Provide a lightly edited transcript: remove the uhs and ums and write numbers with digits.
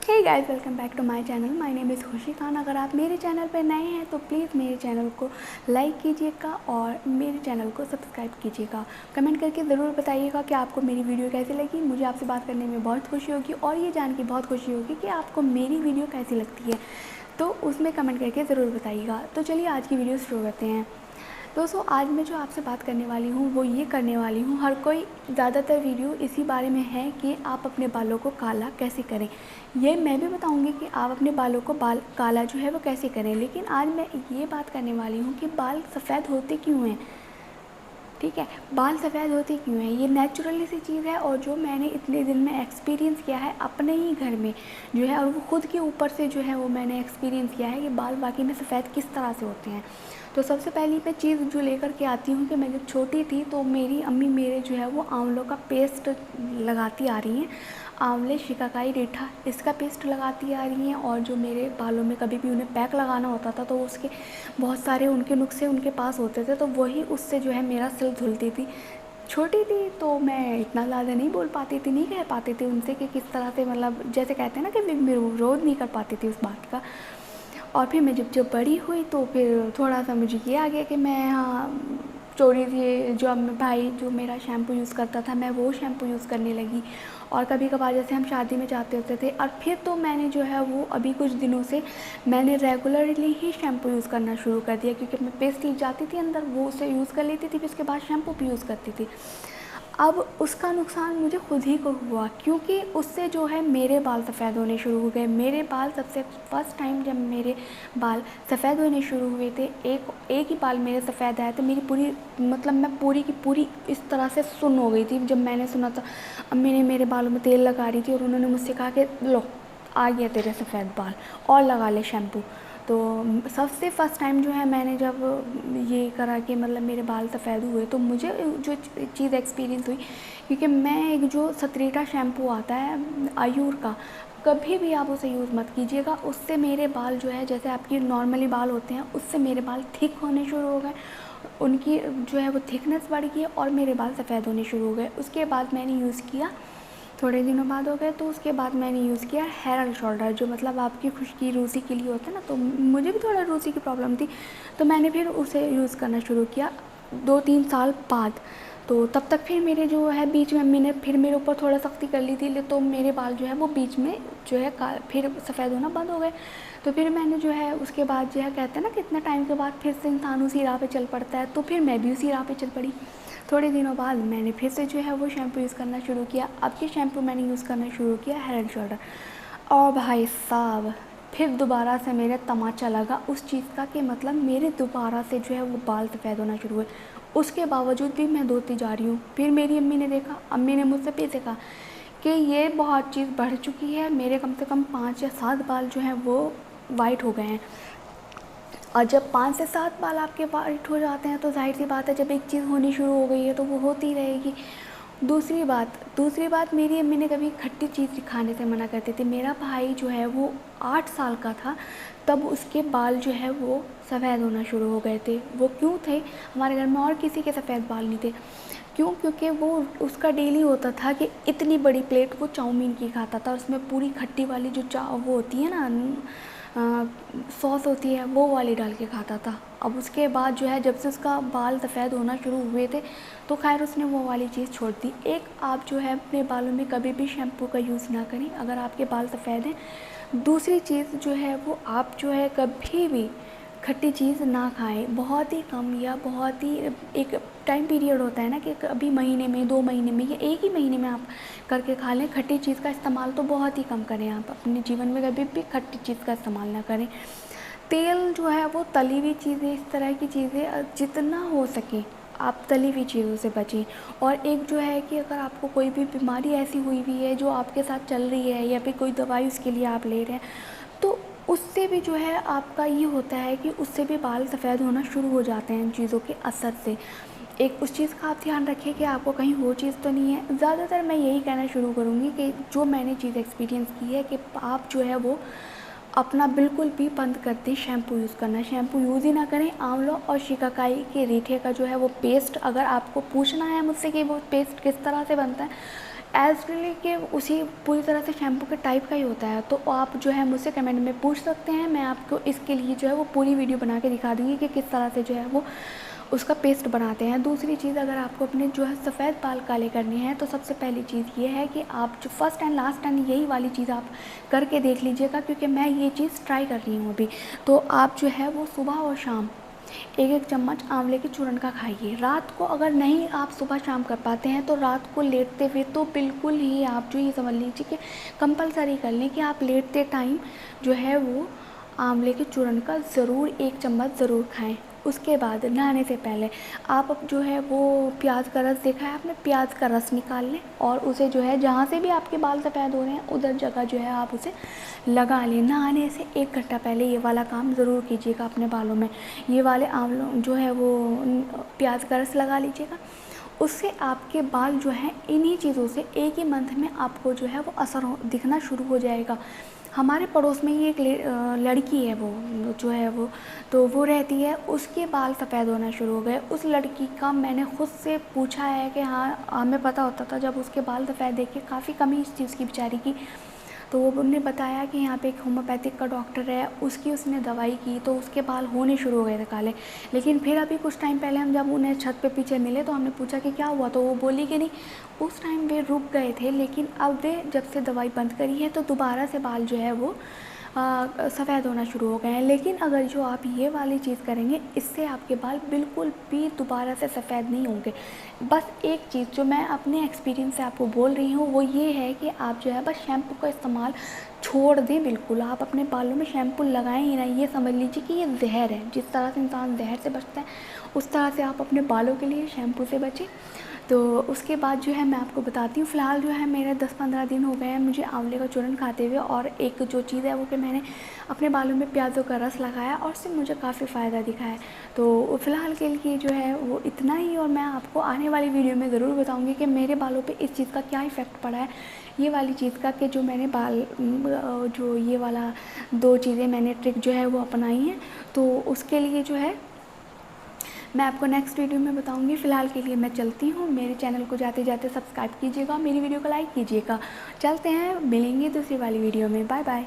Hey guys, welcome back to my channel. My name is Khushi Khan. अगर आप मेरे channel पर नए हैं तो प्लीज़ मेरे चैनल को लाइक कीजिएगा और मेरे चैनल को सब्सक्राइब कीजिएगा। कमेंट करके ज़रूर बताइएगा कि आपको मेरी वीडियो कैसी लगी। मुझे आपसे बात करने में बहुत खुशी होगी और ये जान के बहुत खुशी होगी कि आपको मेरी वीडियो कैसी लगती है, तो उसमें कमेंट करके ज़रूर बताइएगा। तो चलिए आज की वीडियो शुरू करते हैं। दोस्तों, आज मैं जो आपसे बात करने वाली हूँ वो ये करने वाली हूँ, हर कोई ज़्यादातर वीडियो इसी बारे में है कि आप अपने बालों को काला कैसे करें। ये मैं भी बताऊँगी कि आप अपने बालों को काला जो है वो कैसे करें, लेकिन आज मैं ये बात करने वाली हूँ कि बाल सफ़ेद होते क्यों हैं। ठीक है, बाल सफ़ेद होते क्यों हैं, ये नेचुरली सी चीज़ है और जो मैंने इतने दिन में एक्सपीरियंस किया है अपने ही घर में जो है, और वो खुद के ऊपर से जो है वो मैंने एक्सपीरियंस किया है कि बाल वाकई में सफ़ेद किस तरह से होते हैं। तो सबसे पहली मैं चीज़ जो लेकर के आती हूँ कि मैं जब छोटी थी तो मेरी अम्मी मेरे जो है वो आंवलों का पेस्ट लगाती आ रही हैं। आंवले, शिकाकाई, रीठा, इसका पेस्ट लगाती आ रही हैं और जो मेरे बालों में कभी भी उन्हें पैक लगाना होता था तो उसके बहुत सारे उनके नुस्खे उनके पास होते थे, तो वही उससे जो है मेरा सिर धुलती थी। छोटी थी तो मैं इतना ज़्यादा नहीं बोल पाती थी, नहीं कह पाती थी उनसे कि किस तरह से, मतलब जैसे कहते हैं ना कि मैं विरोध नहीं कर पाती थी उस बात का। और फिर मैं जब बड़ी हुई तो फिर थोड़ा सा मुझे ये आ गया कि मैं, हाँ, चोरी से जो भाई जो मेरा शैम्पू यूज़ करता था मैं वो शैम्पू यूज़ करने लगी। और कभी कभार जैसे हम शादी में जाते होते थे, और फिर तो मैंने जो है वो अभी कुछ दिनों से मैंने रेगुलरली ही शैम्पू यूज़ करना शुरू कर दिया, क्योंकि मैं पेस्ट जाती थी अंदर, वो उसे यूज़ कर लेती थी, फिर उसके बाद शैम्पू भी यूज़ करती थी। अब उसका नुकसान मुझे खुद ही को हुआ, क्योंकि उससे जो है मेरे बाल सफ़ेद होने शुरू हो गए। मेरे बाल सबसे फर्स्ट टाइम जब मेरे बाल सफ़ेद होने शुरू हुए थे, एक ही बाल मेरे सफ़ेद आया तो मेरी पूरी, मतलब मैं पूरी की पूरी इस तरह से सुन्न हो गई थी। जब मैंने सुना था, अम्मी ने मेरे बालों में तेल लगा रही थी और उन्होंने मुझसे कहा कि लो, आ गया तेरे सफ़ेद बाल और लगा ले शैम्पू। तो सबसे फ़र्स्ट टाइम जो है मैंने जब ये करा कि मतलब मेरे बाल सफ़ेद हुए तो मुझे जो चीज़ एक्सपीरियंस हुई, क्योंकि मैं एक जो सतरीटा शैम्पू आता है आयूर का, कभी भी आप उसे यूज़ मत कीजिएगा। उससे मेरे बाल जो है, जैसे आपके नॉर्मली बाल होते हैं, उससे मेरे बाल थिक होने शुरू हो गए, उनकी जो है वो थिकनेस बढ़ गई और मेरे बाल सफ़ेद होने शुरू हो गए। उसके बाद मैंने यूज़ किया, थोड़े दिनों बाद हो गए, तो उसके बाद मैंने यूज़ किया हेयर एंड शोल्डर, जो मतलब आपकी खुश्की रूसी के लिए होता है ना, तो मुझे भी थोड़ा रूसी की प्रॉब्लम थी, तो मैंने फिर उसे यूज़ करना शुरू किया 2-3 साल बाद। तो तब तक फिर मेरे जो है बीच में अम्मी ने फिर मेरे ऊपर थोड़ा सख्ती कर ली थी, तो मेरे बाल जो है वो बीच में जो है फिर सफ़ेद होना बंद हो गए। तो फिर मैंने जो है उसके बाद जो है, कहते हैं ना कितना टाइम के बाद फिर से इंसान उसी राह पे चल पड़ता है, तो फिर मैं भी उसी राह पे चल पड़ी। थोड़े दिनों बाद मैंने फिर से जो है वो शैम्पू यूज़ करना शुरू किया। अब ये शैम्पू मैंने यूज़ करना शुरू किया हेड एंड शोल्डर, और भाई साहब फिर दोबारा से मेरे तमाचा लगा उस चीज़ का कि मतलब मेरे दोबारा से जो है वो बाल सफ़ेद होना शुरू हुए। उसके बावजूद भी मैं धोती जा रही हूँ। फिर मेरी अम्मी ने देखा, अम्मी ने मुझसे फिर से कहा कि ये बहुत चीज़ बढ़ चुकी है, मेरे कम से कम 5 या 7 बाल जो हैं वो वाइट हो गए हैं। और जब 5 से 7 बाल आपके वाइट हो जाते हैं तो जाहिर सी बात है, जब एक चीज़ होनी शुरू हो गई है तो वो होती रहेगी। दूसरी बात मेरी अम्मी ने कभी खट्टी चीज़ खाने से मना करती थी। मेरा भाई जो है वो 8 साल का था तब उसके बाल जो है वो सफ़ेद होना शुरू हो गए थे। वो क्यों थे? हमारे घर में और किसी के सफ़ेद बाल नहीं थे। क्यों? क्योंकि वो उसका डेली होता था कि इतनी बड़ी प्लेट वो चाउमीन की खाता था, उसमें पूरी खट्टी वाली जो वो होती है ना, सॉस होती है, वो वाली डाल के खाता था। अब उसके बाद जो है जब से उसका बाल सफ़ेद होना शुरू हुए थे तो खैर उसने वो वाली चीज़ छोड़ दी। एक, आप जो है अपने बालों में कभी भी शैम्पू का यूज़ ना करें अगर आपके बाल सफ़ेद हैं। दूसरी चीज़ जो है वो, आप जो है कभी भी खट्टी चीज़ ना खाएं, बहुत ही कम, या बहुत ही एक टाइम पीरियड होता है ना कि कभी महीने में, 2 महीने में, या एक ही महीने में आप करके खा लें। खट्टी चीज़ का इस्तेमाल तो बहुत ही कम करें, आप अपने जीवन में कभी भी खट्टी चीज़ का इस्तेमाल ना करें। तेल जो है वो, तली हुई चीज़ें, इस तरह की चीज़ें जितना हो सके आप तली हुई चीज़ों से बचें। और एक जो है कि अगर आपको कोई भी बीमारी ऐसी हुई हुई है जो आपके साथ चल रही है, या फिर कोई दवाई उसके लिए आप ले रहे हैं, तो उससे भी जो है आपका ये होता है कि उससे भी बाल सफ़ेद होना शुरू हो जाते हैं इन चीज़ों के असर से। एक उस चीज़ का आप ध्यान रखें कि आपको कहीं वो चीज़ तो नहीं है। ज़्यादातर मैं यही कहना शुरू करूँगी कि जो मैंने चीज़ एक्सपीरियंस की है कि आप जो है वो अपना बिल्कुल भी बंद कर दें शैम्पू यूज़ करना। शैम्पू यूज़ ही ना करें। आंवला और शिकाकाई के रीठे का जो है वो पेस्ट, अगर आपको पूछना है मुझसे कि वो पेस्ट किस तरह से बनता है, एज़ के उसी पूरी तरह से शैम्पू के टाइप का ही होता है। तो आप जो है मुझसे कमेंट में पूछ सकते हैं, मैं आपको इसके लिए जो है वो पूरी वीडियो बना के दिखा दूँगी कि किस तरह से जो है वो उसका पेस्ट बनाते हैं। दूसरी चीज़, अगर आपको अपने जो है सफ़ेद बाल काले करने हैं तो सबसे पहली चीज़ ये है कि आप जो फर्स्ट एंड लास्ट टाइम यही वाली चीज़ आप करके देख लीजिएगा, क्योंकि मैं ये चीज़ ट्राई कर रही हूँ अभी। तो आप जो है वो सुबह और शाम एक चम्मच आंवले के चूर्ण का खाइए। रात को अगर नहीं आप सुबह शाम कर पाते हैं तो रात को लेटते हुए तो बिल्कुल ही आप जो ये समझ लीजिए कि कंपलसरी कर लें कि आप लेटते टाइम जो है वो आंवले के चूर्ण का ज़रूर 1 चम्मच ज़रूर खाएं। उसके बाद नहाने से पहले आप अब जो है वो प्याज का रस देखा है आपने, प्याज का रस निकाल लें और उसे जो है जहाँ से भी आपके बाल सफ़ेद हो रहे हैं उधर जगह जो है आप उसे लगा लें। नहाने से 1 घंटा पहले ये वाला काम ज़रूर कीजिएगा अपने बालों में। ये वाले आंवलों जो है वो प्याज का रस लगा लीजिएगा। उससे आपके बाल जो है इन्हीं चीज़ों से एक ही मंथ में आपको जो है वो असर दिखना शुरू हो जाएगा। हमारे पड़ोस में ही एक लड़की है, वो जो है वो रहती है, उसके बाल सफ़ेद होना शुरू हो गए। उस लड़की का मैंने ख़ुद से पूछा है कि हाँ, हमें पता होता था जब उसके बाल सफ़ेद देख के काफ़ी कमी इस चीज़ की बेचारी की। तो वो उन्होंने बताया कि यहाँ पे एक होम्योपैथिक का डॉक्टर है, उसने दवाई की तो उसके बाल होने शुरू हो गए थे काले। लेकिन फिर अभी कुछ टाइम पहले हम जब उन्हें छत पे पीछे मिले तो हमने पूछा कि क्या हुआ, तो वो बोली कि नहीं, उस टाइम वे रुक गए थे, लेकिन अब वे जब से दवाई बंद करी है तो दोबारा से बाल जो है वो सफ़ेद होना शुरू हो गए हैं। लेकिन अगर जो आप ये वाली चीज़ करेंगे, इससे आपके बाल बिल्कुल भी दोबारा से सफ़ेद नहीं होंगे। बस एक चीज़ जो मैं अपने एक्सपीरियंस से आपको बोल रही हूँ वो ये है कि आप जो है बस शैम्पू का इस्तेमाल छोड़ दें बिल्कुल। आप अपने बालों में शैम्पू लगाएं ही नहीं। ये समझ लीजिए कि ये ज़हर है। जिस तरह से इंसान ज़हर से बचता है उस तरह से आप अपने बालों के लिए शैम्पू से बचें। तो उसके बाद जो है मैं आपको बताती हूँ। फ़िलहाल जो है मेरे 10-15 दिन हो गए हैं मुझे आंवले का चूर्ण खाते हुए, और एक जो चीज़ है वो कि मैंने अपने बालों में प्याज़ों का रस लगाया और उससे मुझे काफ़ी फ़ायदा दिखा है। तो फ़िलहाल के लिए जो है वो इतना ही, और मैं आपको आने वाली वीडियो में ज़रूर बताऊँगी कि मेरे बालों पर इस चीज़ का क्या इफ़ेक्ट पड़ा है, ये वाली चीज़ का, कि जो मैंने जो ये वाला 2 चीज़ें मैंने ट्रिक जो है वो अपनाई हैं। तो उसके लिए जो है मैं आपको नेक्स्ट वीडियो में बताऊंगी। फ़िलहाल के लिए मैं चलती हूँ। मेरे चैनल को जाते जाते सब्सक्राइब कीजिएगा, मेरी वीडियो को लाइक कीजिएगा। चलते हैं, मिलेंगे दूसरी वाली वीडियो में। Bye bye.